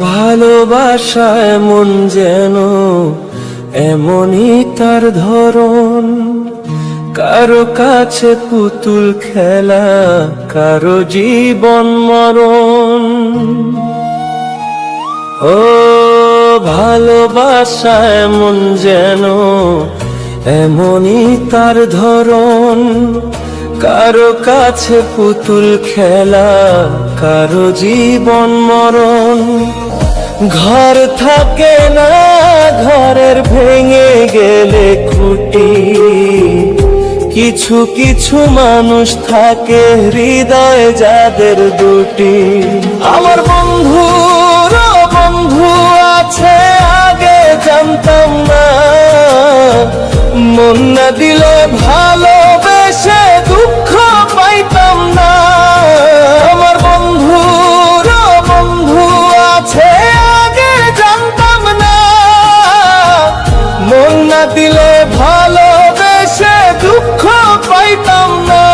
ভালোবাসা এমন যেন এমনই তার ধরন, কারো কাছে পুতুল খেলা, কারো জীবন মরণ। ও ভালোবাসা এমন যেন এমনই তার ধরন, কারো কাছে পুতুল খেলা, কারো জীবন মরণ। ঘর থাকে না, ঘরের ভেঙে গেলে খুঁটি, কিছু কিছু মানুষ থাকে হৃদয়ে যাদের দুটি। আমার বন্ধুর বন্ধু আছে আগে জানতাম না, মন না দিলে ভালোবেসে দুঃখ পাইতাম না। আমার বন্ধুর বন্ধু আছে আগে জানতাম না, মন না দিলে ভালোবেসে দুঃখ পাইতাম না।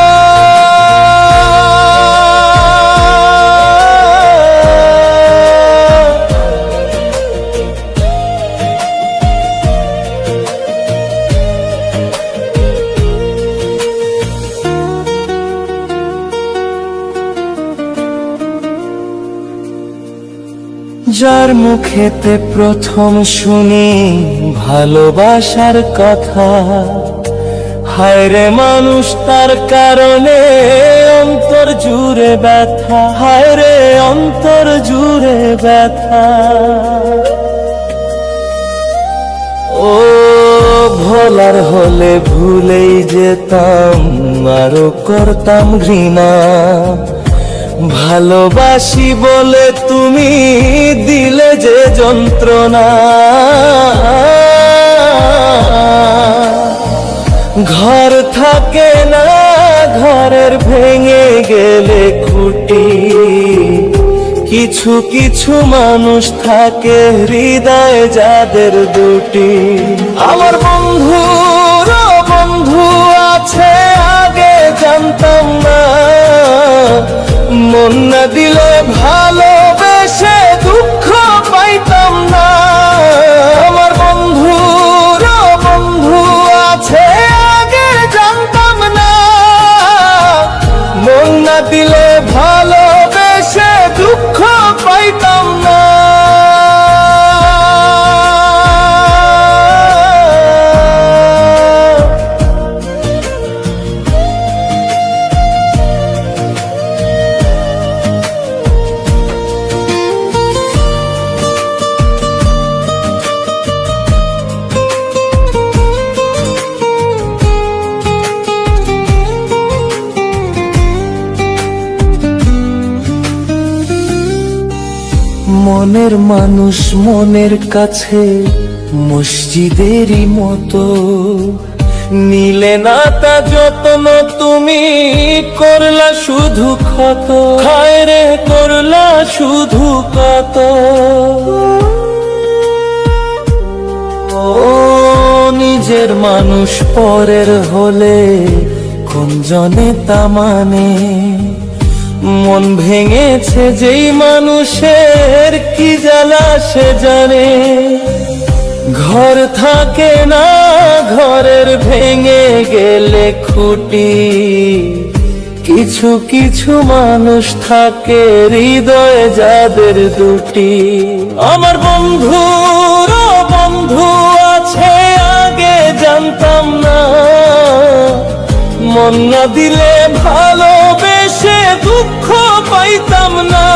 যার মুখেতে প্রথম শুনি ভালোবাসার কথা, হায় রে মানুষ তার কারণে অন্তর জুড়ে ব্যথা, হায় রে অন্তর জুড়ে ব্যথা। ও ভোলার হলে ভুলেই যেতাম, আরো করতাম ঘৃণা। ভালোবাসি বলে তুমি দিলে যে যন্ত্রণা। ঘর থাকে না, ঘরের ভেঙে গেলে খুঁটি, কিছু কিছু মানুষ থাকে হৃদয়ে যাদের দুটি। আমার বন্ধুর বন্ধু আছে আগে জানতাম না, মন না দিলে ভালোবেসে দুঃখ পাইতাম না। আমার বন্ধুর বন্ধু আছে আগে জানতাম না, মন না দিলে ভালোবেসে দুঃখ পাইতাম না। মনের মানুষ মনের কাছে মসজিদেরই মতো, নিলে না তা যত্ন তুমি করলা শুধু ক্ষত, হায় রে করলা শুধু কত। ও নিজের মানুষ পরের হলে কোন জনে তা মানে, মন ভেঙেছে যেই মানুষের কি জ্বালা সে জানে। ঘর থাকে না, ঘরের ভেঙে গেলে খুঁটি, কিছু কিছু মানুষ থাকে হৃদয়ে যাদের দুটি। আমার বন্ধুর বন্ধু আছে আগে জানতাম না, মন না দিলে ভালোবেসে দুঃখ পাইতাম না।